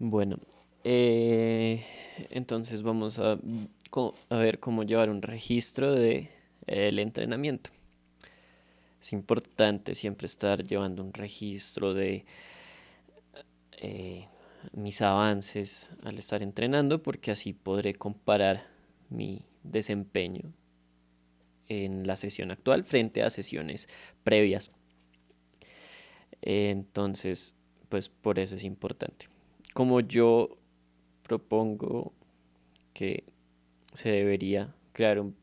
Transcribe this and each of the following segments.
Bueno, eh, entonces vamos a ver cómo llevar un registro de el entrenamiento. Es importante siempre estar llevando un registro de eh, mis avances al estar entrenando porque así podré comparar mi desempeño en la sesión actual frente a sesiones previas. Entonces, pues por eso es importante. Como yo propongo que se debería crear un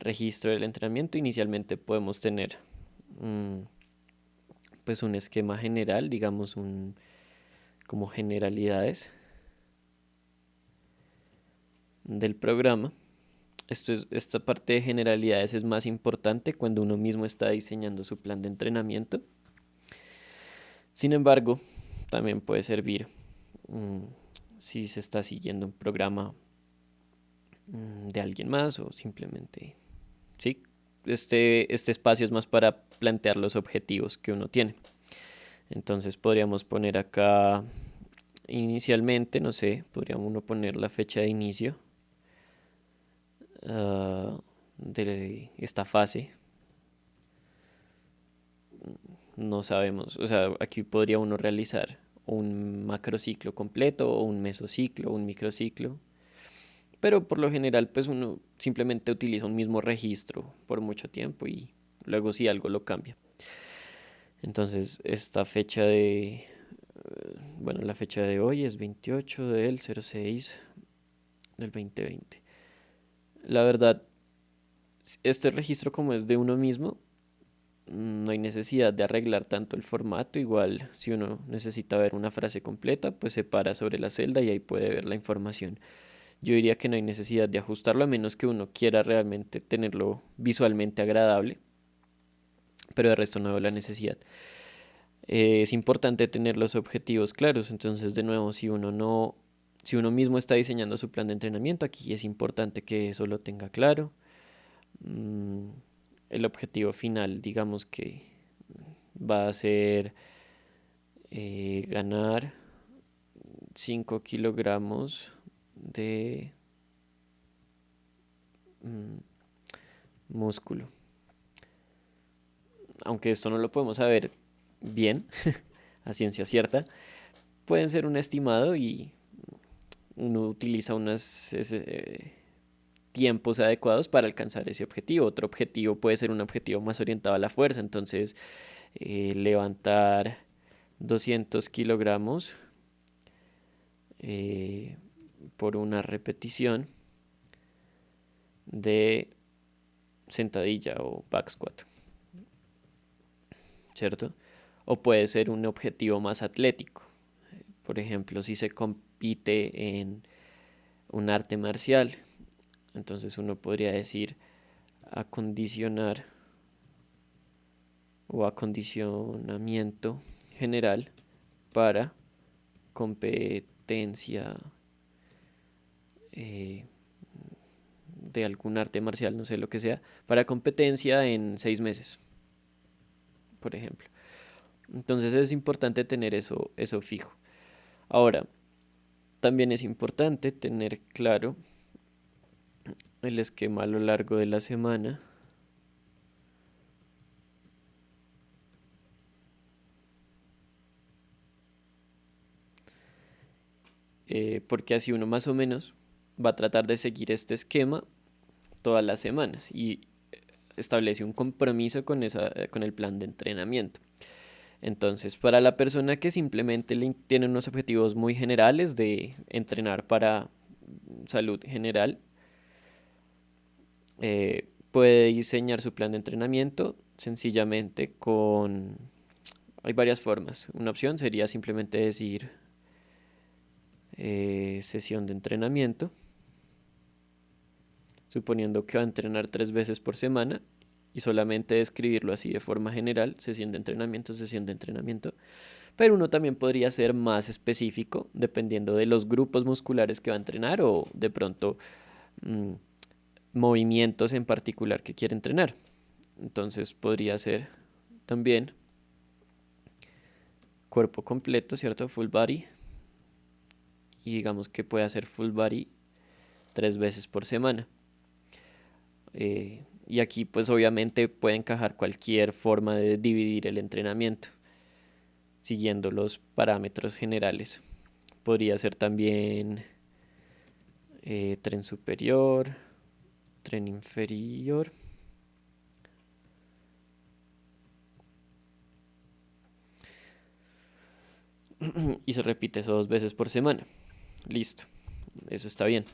registro del entrenamiento, inicialmente podemos tener mm, pues un esquema general, digamos como generalidades del programa. Esta parte de generalidades es más importante cuando uno mismo está diseñando su plan de entrenamiento. Sin embargo, también puede servir mm, si se está siguiendo un programa de alguien más o simplemente, sí, este espacio es más para plantear los objetivos que uno tiene. Entonces podríamos poner acá inicialmente, no sé, podríamos uno poner la fecha de inicio de esta fase. No sabemos, o sea, aquí podría uno realizar un macrociclo completo o un mesociclo o un microciclo, pero por lo general pues uno simplemente utiliza un mismo registro por mucho tiempo y luego si algo lo cambia. Entonces esta fecha bueno, la fecha de hoy es 28 del 06 del 2020. La verdad, este registro como es de uno mismo, no hay necesidad de arreglar tanto el formato. Igual, si uno necesita ver una frase completa, pues se para sobre la celda y ahí puede ver la información. Yo diría que no hay necesidad de ajustarlo a menos que uno quiera realmente tenerlo visualmente agradable, pero de resto no veo la necesidad. Es importante tener los objetivos claros, entonces de nuevo, si uno mismo está diseñando su plan de entrenamiento, aquí es importante que eso lo tenga claro. Mm, el objetivo final, digamos que va a ser ganar 5 kilogramos de mm, músculo. Aunque esto no lo podemos saber bien, a ciencia cierta, pueden ser un estimado y uno utiliza unos tiempos adecuados para alcanzar ese objetivo. Otro objetivo puede ser un objetivo más orientado a la fuerza, entonces levantar 200 kilogramos eh, por una repetición de sentadilla o back squat, ¿cierto? O puede ser un objetivo más atlético. Por ejemplo, si se compite en un arte marcial, entonces uno podría decir acondicionar o acondicionamiento general para competencia eh, de algún arte marcial, no sé lo que sea, para competencia en 6 meses, por ejemplo. Entonces es importante tener eso fijo. Ahora, también es importante tener claro el esquema a lo largo de la semana, porque así uno más o menos va a tratar de seguir este esquema todas las semanas y establece un compromiso con el plan de entrenamiento. Entonces, para la persona que simplemente tiene unos objetivos muy generales de entrenar para salud general, puede diseñar su plan de entrenamiento sencillamente con... Hay varias formas. Una opción sería simplemente decir sesión de entrenamiento, suponiendo que va a entrenar 3 veces por semana y solamente describirlo así de forma general, sesión de entrenamiento, sesión de entrenamiento. Pero uno también podría ser más específico dependiendo de los grupos musculares que va a entrenar o de pronto mmm, movimientos en particular que quiere entrenar. Entonces podría ser también cuerpo completo, ¿cierto? Full body. y digamos que puede hacer full body 3 veces por semana. Y aquí pues obviamente puede encajar cualquier forma de dividir el entrenamiento siguiendo los parámetros generales. Podría ser también tren superior, tren inferior. Y se repite eso 2 veces por semana. Listo, eso está bien.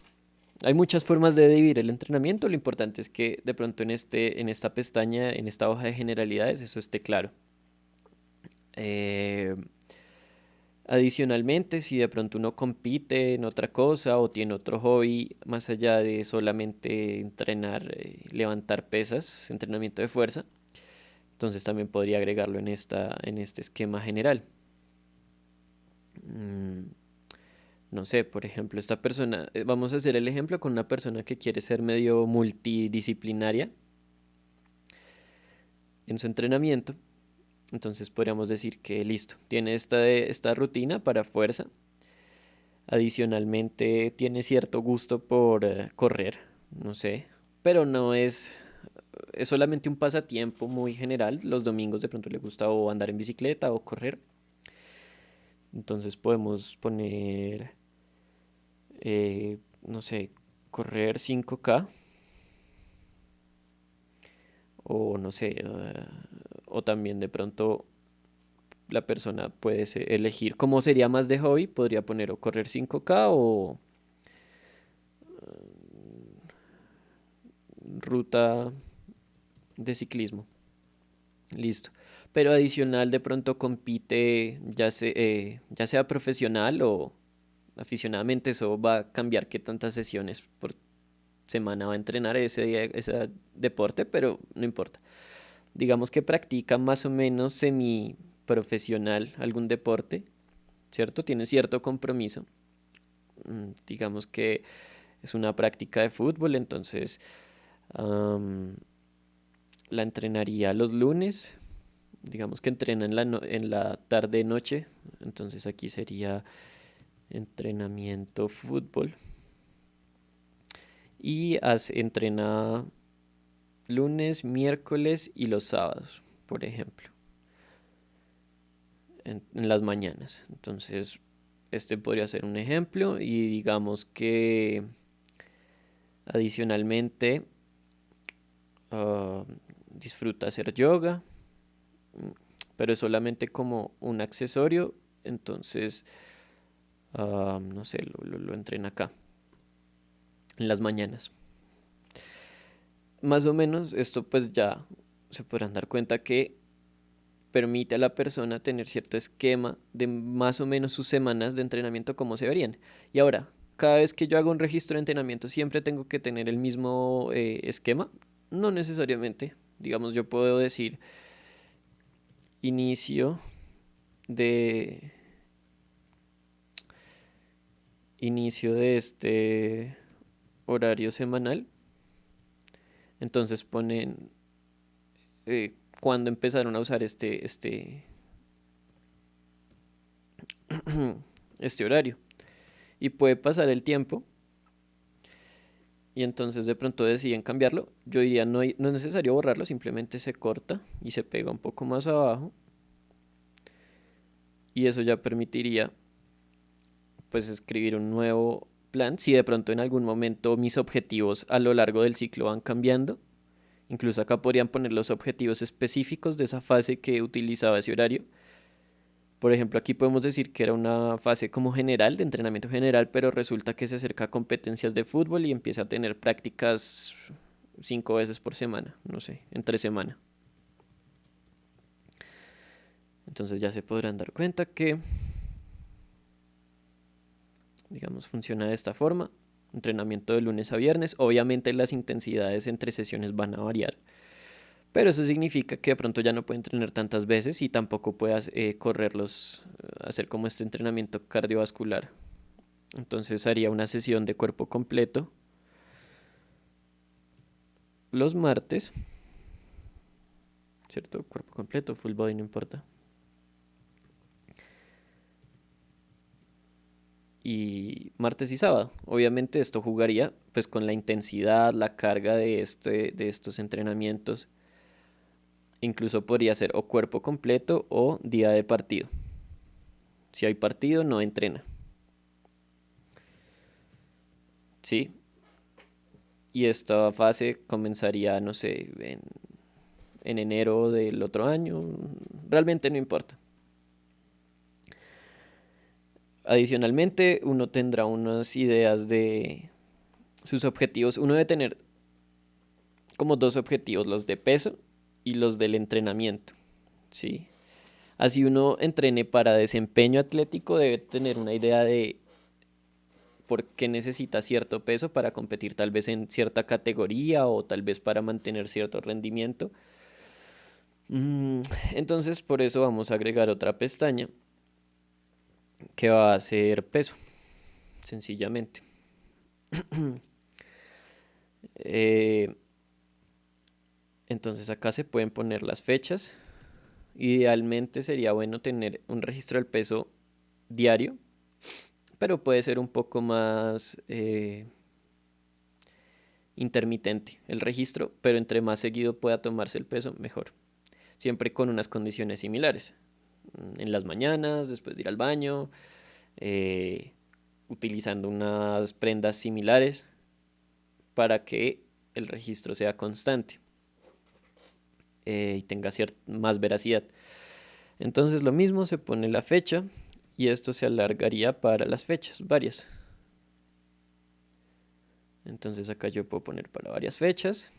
Hay muchas formas de dividir el entrenamiento. Lo importante es que de pronto en esta pestaña, en esta hoja de generalidades, eso esté claro. Eh, Adicionalmente, si de pronto uno compite en otra cosa o tiene otro hobby más allá de solamente entrenar, levantar pesas, entrenamiento de fuerza, entonces también podría agregarlo en este esquema general. Mm, no sé, por ejemplo, esta persona, vamos a hacer el ejemplo con una persona que quiere ser medio multidisciplinaria en su entrenamiento. Entonces podríamos decir que listo, tiene esta rutina para fuerza. Adicionalmente tiene cierto gusto por correr, no sé, pero no es solamente un pasatiempo muy general. Los domingos de pronto le gusta o andar en bicicleta o correr. Entonces podemos poner, no sé, correr 5K o no sé, o también de pronto la persona puede elegir cómo sería más de hobby, podría poner o correr 5K o ruta de ciclismo. Listo. Pero adicional de pronto compite, ya sea profesional o aficionadamente, eso va a cambiar qué tantas sesiones por semana va a entrenar ese deporte, pero no importa. Digamos que practica más o menos semi profesional algún deporte, ¿cierto? Tiene cierto compromiso. Digamos que es una práctica de fútbol, entonces am, la entrenaría los lunes. Digamos que entrena en la tarde-noche, entonces aquí sería entrenamiento fútbol. Y entrena lunes, miércoles y los sábados, por ejemplo, en las mañanas. Entonces, este podría ser un ejemplo y digamos que adicionalmente ah, disfruta hacer yoga, mm, pero es solamente como un accesorio, entonces, no sé, lo entrena acá, en las mañanas. Más o menos, esto pues ya se podrán dar cuenta que permite a la persona tener cierto esquema de más o menos sus semanas de entrenamiento como se verían. Y ahora, cada vez que yo hago un registro de entrenamiento, siempre tengo que tener el mismo esquema. No necesariamente. Digamos, yo puedo decir inicio de inicio de este horario semanal. Entonces ponen cuándo empezaron a usar este horario. Y puede pasar el tiempo y entonces de pronto deciden cambiarlo. Yo diría no es necesario borrarlo, simplemente se corta y se pega un poco más abajo y eso ya permitiría pues escribir un nuevo plan. Si de pronto en algún momento mis objetivos a lo largo del ciclo van cambiando, incluso acá podrían poner los objetivos específicos de esa fase que utilizaba ese horario. Por ejemplo, aquí podemos decir que era una fase como general, de entrenamiento general, pero resulta que se acerca a competencias de fútbol y empieza a tener prácticas 5 veces por semana, no sé, entre semana. Entonces ya se podrán dar cuenta que, digamos, funciona de esta forma. Entrenamiento de lunes a viernes. Obviamente las intensidades entre sesiones van a variar, pero eso significa que de pronto ya no puede entrenar tantas veces y tampoco puede hacer como este entrenamiento cardiovascular. Entonces haría una sesión de cuerpo completo los martes, ¿cierto? Cuerpo completo, full body, no importa. Y martes y sábado. Obviamente esto jugaría pues con la intensidad, la carga de estos entrenamientos. Incluso podría ser o cuerpo completo o día de partido. Si hay partido, no entrena. ¿Sí? Y esta fase comenzaría, no sé, en enero del otro año. Realmente no importa. Adicionalmente, uno tendrá unas ideas de sus objetivos. Uno debe tener como dos objetivos, los de peso y los del entrenamiento. ¿Sí? Así uno entrene para desempeño atlético, debe tener una idea de por qué necesita cierto peso para competir tal vez en cierta categoría o tal vez para mantener cierto rendimiento. Mm, Entonces por eso vamos a agregar otra pestaña que va a ser peso, sencillamente. Eh, entonces acá se pueden poner las fechas. Idealmente sería bueno tener un registro del peso diario, pero puede ser un poco más intermitente el registro, pero entre más seguido pueda tomarse el peso, mejor. Siempre con unas condiciones similares. En las mañanas, después de ir al baño, eh, utilizando unas prendas similares para que el registro sea constante y tenga más veracidad. Entonces lo mismo, se pone la fecha y esto se alargaría para las fechas, varias. Entonces acá yo puedo poner para varias fechas.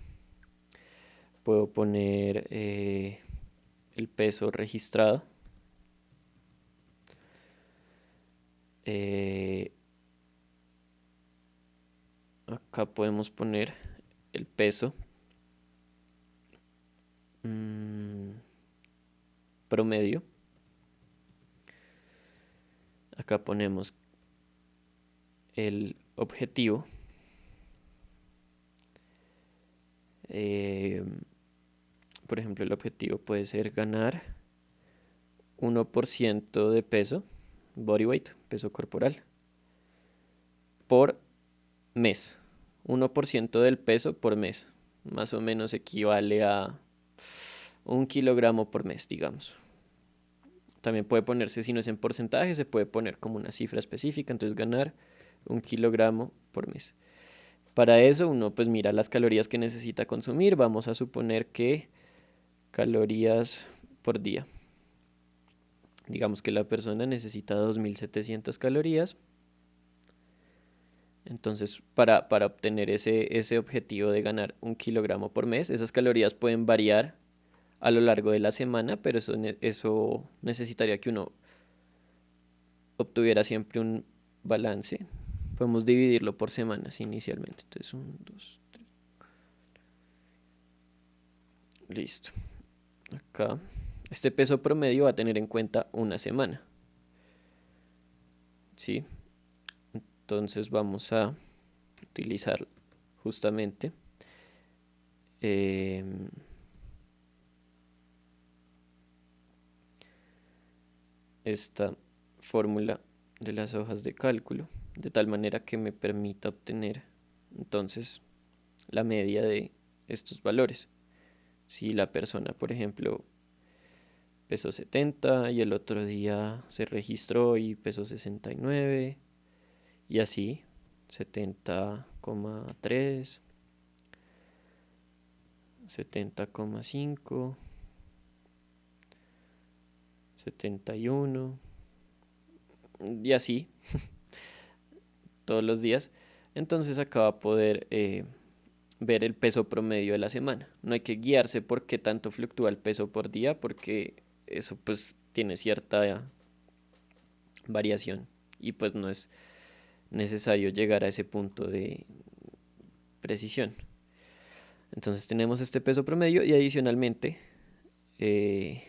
Puedo poner el peso registrado. Eh, Acá podemos poner el peso mm, promedio. Acá ponemos el objetivo. Eh, por ejemplo, el objetivo puede ser ganar 1% de peso, body weight, peso corporal, por mes. 1% del peso por mes. Más o menos equivale a 1 kilogramo por mes, digamos. También puede ponerse, si no es en porcentaje, se puede poner como una cifra específica, entonces ganar 1 kilogramo por mes. Para eso uno pues mira las calorías que necesita consumir. Vamos a suponer que calorías por día. Digamos que la persona necesita 2700 calorías. Entonces, para obtener ese objetivo de ganar 1 kilogramo por mes, esas calorías pueden variar a lo largo de la semana, pero eso necesitaría que uno obtuviera siempre un balance. Podemos dividirlo por semanas inicialmente. Entonces, 1, 2, 3. Listo. Acá. Este peso promedio va a tener en cuenta una semana. ¿Sí? Entonces vamos a utilizar justamente eh, esta fórmula de las hojas de cálculo, de tal manera que me permita obtener entonces la media de estos valores. Si la persona, por ejemplo, pesó 70 y el otro día se registró y pesó 69 y así 70,3, 70,5, 71 y así todos los días. Entonces acá va a poder ver el peso promedio de la semana. No hay que guiarse por qué tanto fluctúa el peso por día, porque eso pues tiene cierta variación y pues no es necesario llegar a ese punto de precisión. Entonces tenemos este peso promedio y adicionalmente eh,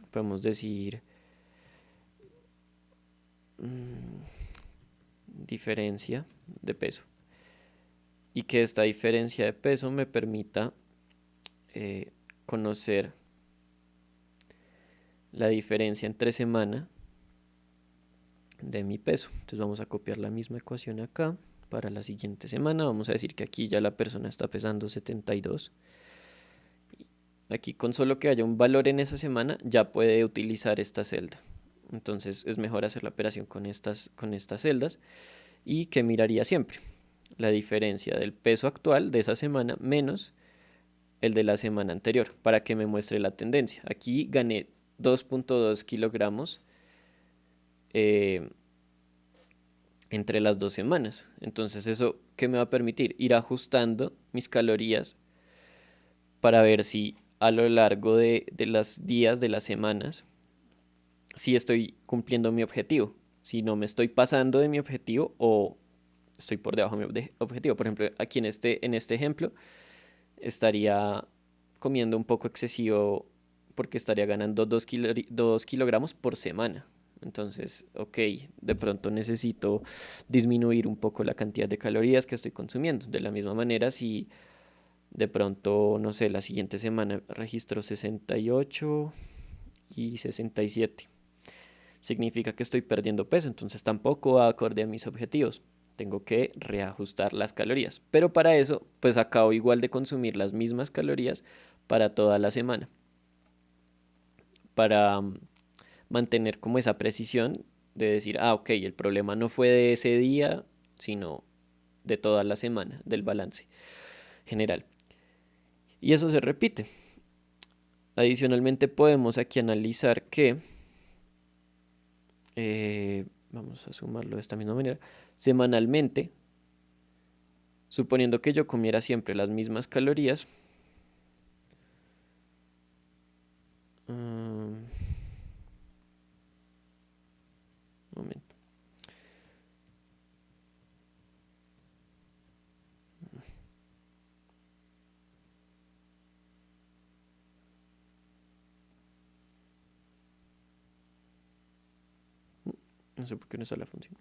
podemos decir mmm, diferencia de peso y que esta diferencia de peso me permita conocer la diferencia entre semana de mi peso. Entonces vamos a copiar la misma ecuación acá para la siguiente semana. Vamos a decir que aquí ya la persona está pesando 72. Aquí con solo que haya un valor en esa semana ya puede utilizar esta celda. Entonces es mejor hacer la operación con estas celdas. ¿Y que miraría siempre? La diferencia del peso actual de esa semana menos el de la semana anterior para que me muestre la tendencia. Aquí gané 2.2 kilogramos eh, entre las 2 semanas. Entonces, ¿eso qué me va a permitir? Ir ajustando mis calorías para ver si a lo largo de los días, de las semanas, si estoy cumpliendo mi objetivo, si no me estoy pasando de mi objetivo o estoy por debajo de mi objetivo. Por ejemplo, aquí en este ejemplo, estaría comiendo un poco excesivo porque estaría ganando 2 kilogramos por semana. Entonces, ok, de pronto necesito disminuir un poco la cantidad de calorías que estoy consumiendo. De la misma manera, si de pronto, no sé, la siguiente semana registro 68 y 67, significa que estoy perdiendo peso, entonces tampoco va acorde a mis objetivos. Tengo que reajustar las calorías. Pero para eso, pues acabo igual de consumir las mismas calorías para toda la semana. Para mantener como esa precisión de decir, ah, ok, el problema no fue de ese día, sino de toda la semana, del balance general. Y eso se repite. Adicionalmente podemos aquí analizar que, vamos a sumarlo de esta misma manera, semanalmente, suponiendo que yo comiera siempre las mismas calorías, un momento, no sé por qué no está la función.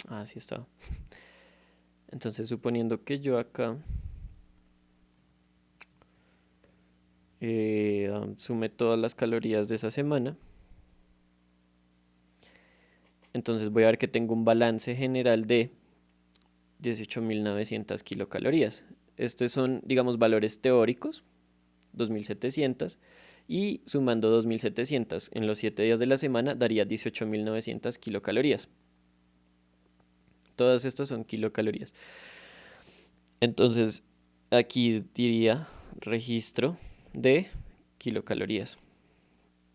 Ah, sí está. Entonces, suponiendo que yo acá sume todas las calorías de esa semana, entonces voy a ver que tengo un balance general de 18.900 kilocalorías. Estos son, digamos, valores teóricos, 2.700, y sumando 2.700 en los 7 días de la semana daría 18.900 kilocalorías. Todas estas son kilocalorías. Entonces, aquí diría registro de kilocalorías.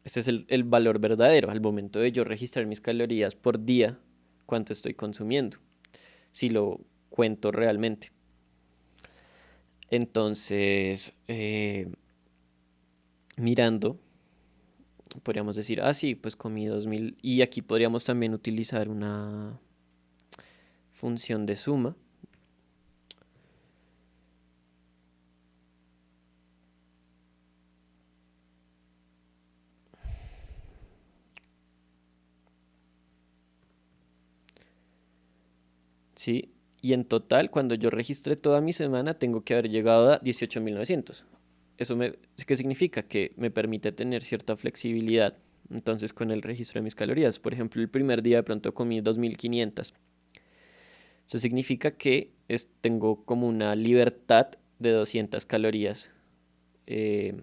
Este es el valor verdadero al momento de yo registrar mis calorías por día, cuánto estoy consumiendo, si lo cuento realmente. Entonces, mirando, podríamos decir, ah, sí, pues comí 2.000. Y aquí podríamos también utilizar una función de suma. ¿Sí? Y en total, cuando yo registré toda mi semana, tengo que haber llegado a 18.900. ¿Eso qué significa? Que me permite tener cierta flexibilidad. Entonces, con el registro de mis calorías, por ejemplo, el primer día de pronto comí 2.500. Eso significa que tengo como una libertad de 200 calorías eh,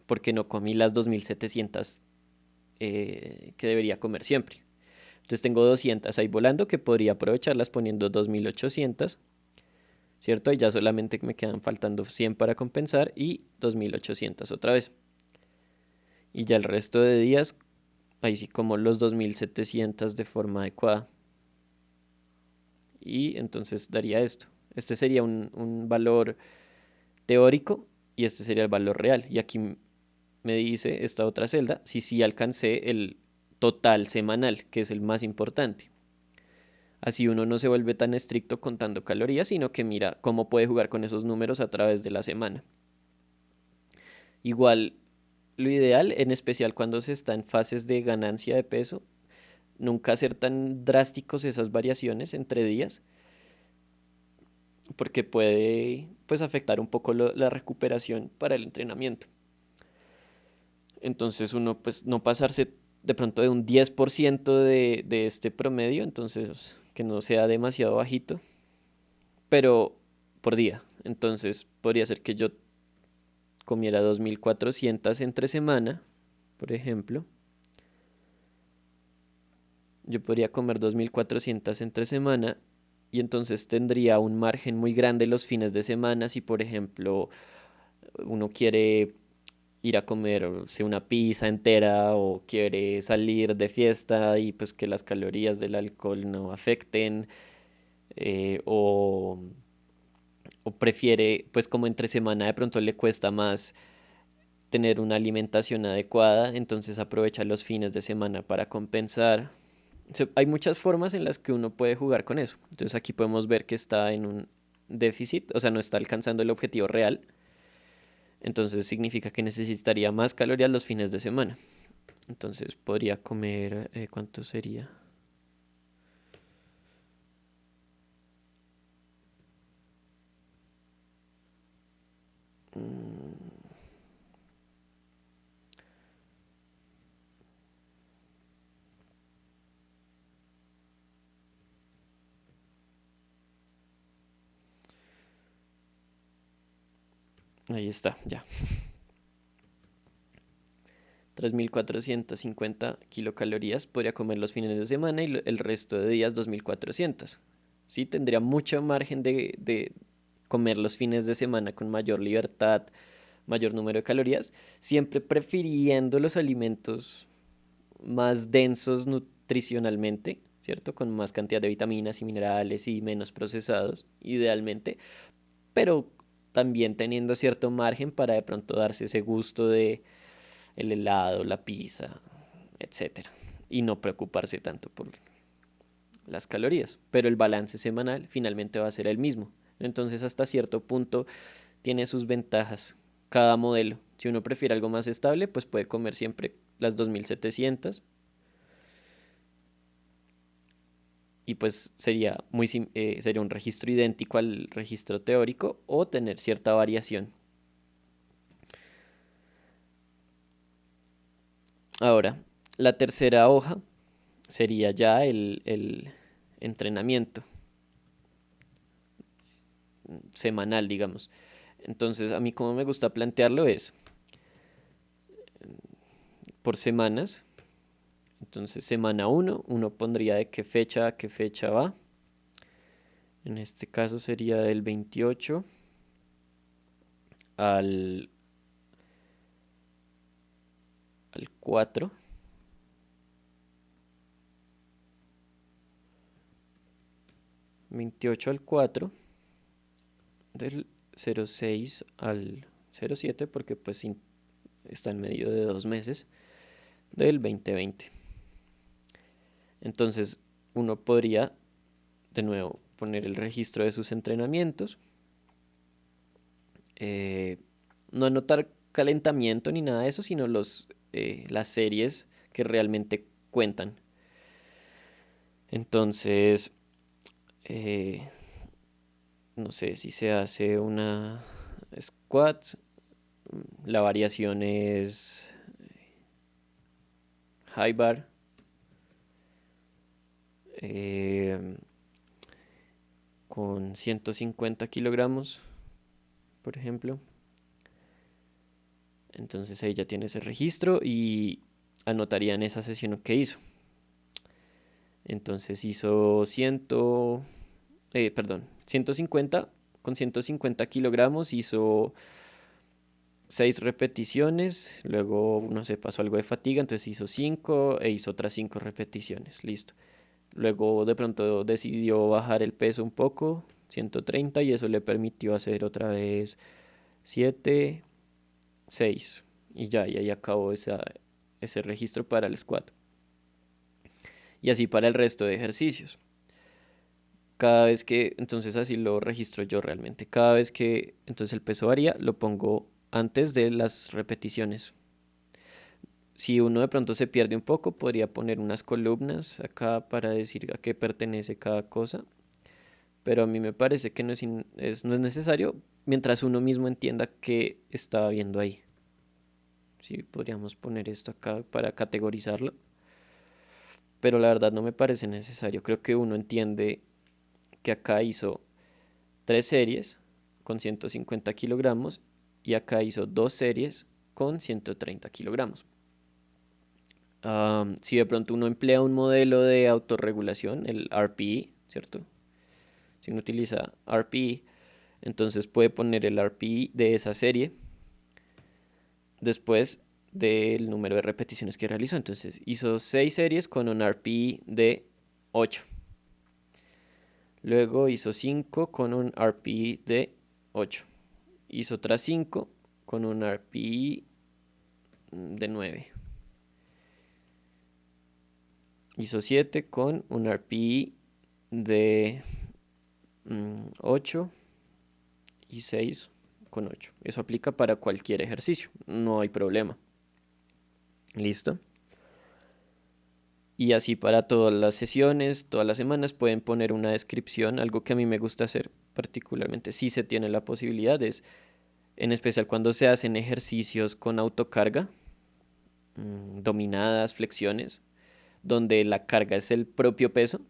porque no comí las 2.700 que debería comer siempre. Entonces tengo 200 ahí volando que podría aprovecharlas poniendo 2.800, ¿cierto? Y ya solamente me quedan faltando 100 para compensar y 2.800 otra vez. Y ya el resto de días, ahí sí como los 2.700 de forma adecuada. Y entonces daría esto. Este sería un valor teórico y este sería el valor real. Y aquí me dice esta otra celda si sí alcancé el total semanal, que es el más importante. Así uno no se vuelve tan estricto contando calorías, sino que mira cómo puede jugar con esos números a través de la semana. Igual, lo ideal, en especial cuando se está en fases de ganancia de peso, nunca hacer tan drásticos esas variaciones entre días, porque puede pues afectar un poco la recuperación para el entrenamiento. Entonces uno pues no pasarse de pronto de un 10% de este promedio, entonces que no sea demasiado bajito, pero por día. Entonces podría ser que yo comiera 2400 entre semana, por ejemplo. Yo podría comer 2400 entre semana y entonces tendría un margen muy grande los fines de semana si, por ejemplo, uno quiere ir a comerse una pizza entera o quiere salir de fiesta y pues que las calorías del alcohol no afecten, eh, o, o prefiere pues como entre semana de pronto le cuesta más tener una alimentación adecuada, entonces aprovecha los fines de semana para compensar. Hay muchas formas en las que uno puede jugar con eso. Entonces aquí podemos ver que está en un déficit, o sea, no está alcanzando el objetivo real. Entonces significa que necesitaría más calorías los fines de semana. Entonces podría comer, ¿cuánto sería? Mm, ahí está, ya. 3450 kilocalorías podría comer los fines de semana y el resto de días 2400. Sí, tendría mucho margen de comer los fines de semana con mayor libertad, mayor número de calorías, siempre prefiriendo los alimentos más densos nutricionalmente, ¿cierto? Con más cantidad de vitaminas y minerales y menos procesados, idealmente, pero también teniendo cierto margen para de pronto darse ese gusto de el helado, la pizza, etcétera, y no preocuparse tanto por las calorías, pero el balance semanal finalmente va a ser el mismo. Entonces, hasta cierto punto tiene sus ventajas cada modelo. Si uno prefiere algo más estable, pues puede comer siempre las 2700 y pues sería un registro idéntico al registro teórico o tener cierta variación. Ahora, la tercera hoja sería ya el entrenamiento semanal, digamos. Entonces, a mí como me gusta plantearlo es por semanas. Entonces, semana uno pondría de qué fecha a qué fecha va. En este caso sería del 28 al, al 4. 28 al 4, del 06 al 07, porque pues está en medio de 2 meses, del 2020. Entonces, uno podría de nuevo poner el registro de sus entrenamientos, eh, no anotar calentamiento ni nada de eso, sino las series que realmente cuentan. Entonces, eh, no sé si se hace una squat, la variación es high bar, eh, con 150 kilogramos, por ejemplo. Entonces ahí ya tiene ese registro y anotaría en esa sesión que hizo. Entonces hizo 150, con 150 kilogramos hizo 6 repeticiones, luego no sé, pasó algo de fatiga, entonces hizo 5 e hizo otras 5 repeticiones, listo. Luego de pronto decidió bajar el peso un poco, 130, y eso le permitió hacer otra vez 7, 6 y ya, y ahí acabó ese registro para el squat. Y así para el resto de ejercicios. Cada vez que, entonces así lo registro yo realmente. Cada vez que entonces el peso varía, lo pongo antes de las repeticiones. si uno de pronto se pierde un poco, podría poner unas columnas acá para decir a qué pertenece cada cosa, pero a mí me parece que no es necesario mientras uno mismo entienda qué está viendo ahí. Sí, podríamos poner esto acá para categorizarlo, pero la verdad no me parece necesario. Creo que uno entiende que acá hizo tres series con 150 kilogramos y acá hizo dos series con 130 kilogramos. Si de pronto uno emplea un modelo de autorregulación, el RPE, ¿cierto? Si uno utiliza RPE, entonces puede poner el RPE de esa serie después del número de repeticiones que realizó. Entonces hizo 6 series con un RPE de 8. Luego hizo 5 con un RPE de 8. Hizo otras 5 con un RPE de 9. Hizo 7 con un RPE de 8 y 6 con 8. Eso aplica para cualquier ejercicio, no hay problema. ¿Listo? Y así para todas las sesiones, todas las semanas pueden poner una descripción, algo que a mí me gusta hacer particularmente, si se tiene la posibilidad, es en especial cuando se hacen ejercicios con autocarga, dominadas, flexiones, donde la carga es el propio peso.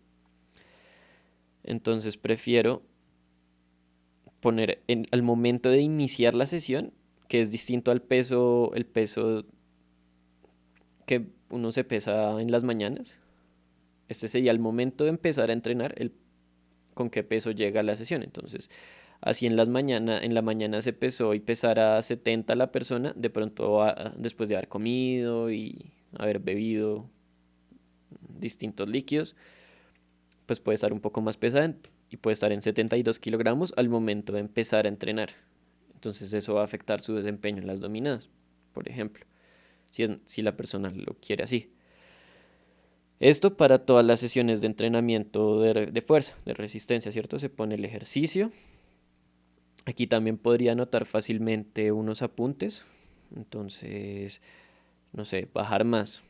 Entonces prefiero poner al momento de iniciar la sesión, que es distinto al peso, el peso que uno se pesa en las mañanas. Este sería el momento de empezar a entrenar con qué peso llega a la sesión. Entonces, así en la mañana se pesó y pesara 70 la persona, de pronto después de haber comido y haber bebido distintos líquidos, pues puede estar un poco más pesada y puede estar en 72 kilogramos al momento de empezar a entrenar. Entonces eso va a afectar su desempeño en las dominadas, por ejemplo, si la persona lo quiere así. Esto para todas las sesiones de entrenamiento de fuerza, de resistencia, ¿cierto? Se pone el ejercicio. Aquí también podría anotar fácilmente unos apuntes. Entonces, no sé, bajar más,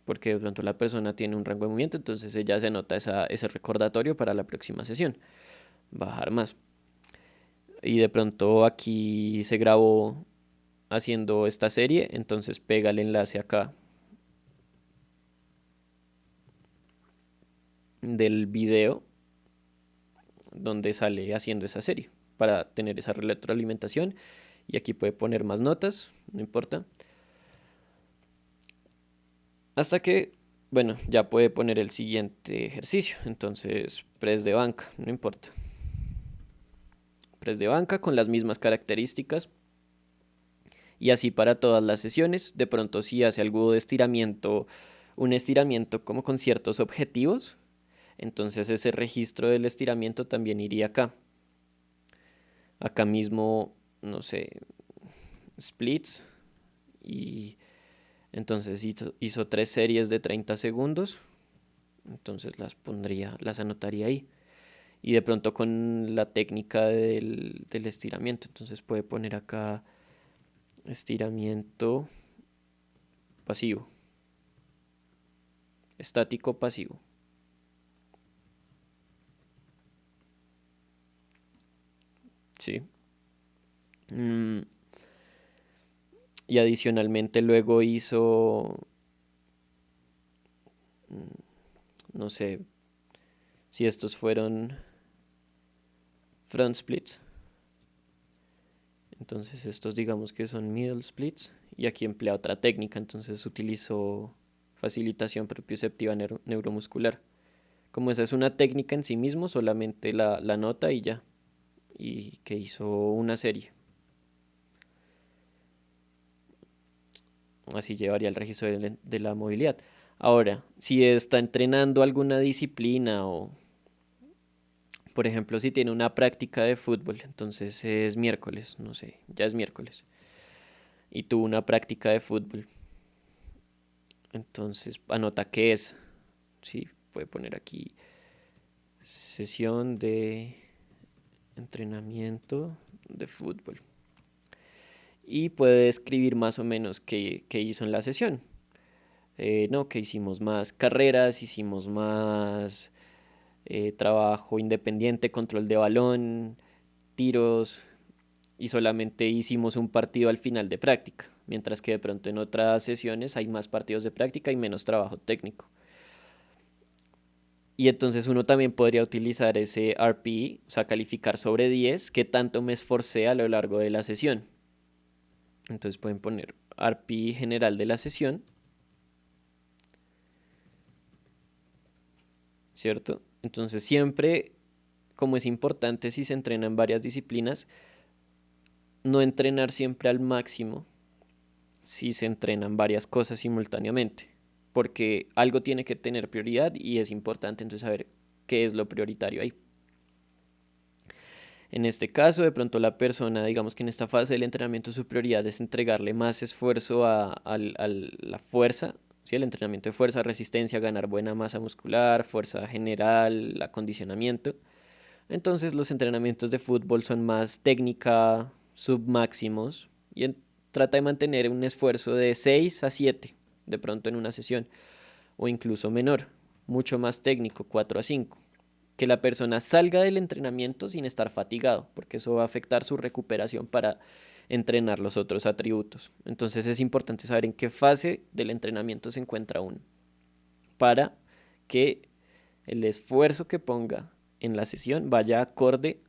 porque de pronto la persona tiene un rango de movimiento, entonces ella se anota ese recordatorio para la próxima sesión. Bajar más. Y de pronto aquí se grabó haciendo esta serie, entonces pega el enlace acá del video donde sale haciendo esa serie para tener esa retroalimentación. Y aquí puede poner más notas, no importa. Hasta que, bueno, ya puede poner el siguiente ejercicio. Entonces, press de banca, no importa. Press de banca con las mismas características. Y así para todas las sesiones. De pronto si hace algo de estiramiento, un estiramiento como con ciertos objetivos, entonces ese registro del estiramiento también iría acá. Acá mismo, no sé, splits. Y entonces hizo 3 series de 30 segundos. Entonces las anotaría ahí. Y de pronto con la técnica del estiramiento. Entonces puede poner acá estiramiento pasivo. Estático pasivo. Sí. Mm, y adicionalmente luego hizo, no sé si estos fueron front splits. Entonces estos digamos que son middle splits. Y aquí emplea otra técnica. Entonces utilizó facilitación propioceptiva neuromuscular. Como esa es una técnica en sí mismo, solamente la nota y ya. Y que hizo una serie. Así llevaría el registro de la movilidad. Ahora, si está entrenando alguna disciplina o, por ejemplo, si tiene una práctica de fútbol, entonces es miércoles, no sé, ya es miércoles, y tuvo una práctica de fútbol, entonces anota qué es, sí, puede poner aquí sesión de entrenamiento de fútbol. y puede describir más o menos qué hizo en la sesión. No, que hicimos más carreras, hicimos más trabajo independiente, control de balón, tiros, y solamente hicimos un partido al final de práctica, mientras que de pronto en otras sesiones hay más partidos de práctica y menos trabajo técnico. Y entonces uno también podría utilizar ese RPE, o sea, calificar sobre 10, qué tanto me esforcé a lo largo de la sesión. Entonces pueden poner RPE general de la sesión, ¿cierto? Entonces siempre, como es importante si se entrena en varias disciplinas, no entrenar siempre al máximo si se entrenan varias cosas simultáneamente, porque algo tiene que tener prioridad y es importante entonces saber qué es lo prioritario ahí. En este caso, de pronto la persona, digamos que en esta fase del entrenamiento su prioridad es entregarle más esfuerzo a la fuerza, ¿sí? El entrenamiento de fuerza, resistencia, ganar buena masa muscular, fuerza general, acondicionamiento. Entonces los entrenamientos de fútbol son más técnica, submáximos, y trata de mantener un esfuerzo de 6 a 7 de pronto en una sesión, o incluso menor, mucho más técnico, 4 a 5, que la persona salga del entrenamiento sin estar fatigado, porque eso va a afectar su recuperación para entrenar los otros atributos. Entonces es importante saber en qué fase del entrenamiento se encuentra uno, para que el esfuerzo que ponga en la sesión vaya acorde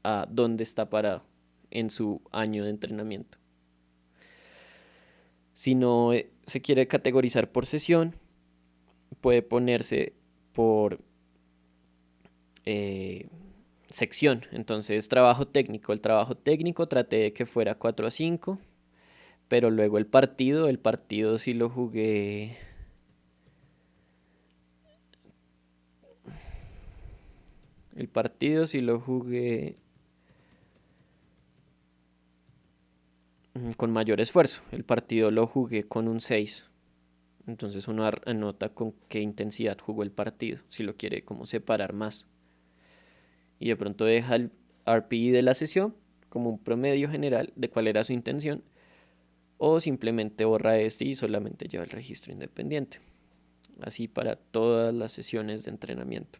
a dónde está parado en su año de entrenamiento. Si no se quiere categorizar por sesión, puede ponerse por eh, sección. Entonces, trabajo técnico. El trabajo técnico traté de que fuera 4 a 5, pero luego el partido sí lo jugué. El partido sí lo jugué con mayor esfuerzo. El partido lo jugué con un 6. Entonces uno anota con qué intensidad jugó el partido, si lo quiere como separar más. Y de pronto deja el RPI de la sesión como un promedio general de cuál era su intención, o simplemente borra este y solamente lleva el registro independiente. Así para todas las sesiones de entrenamiento.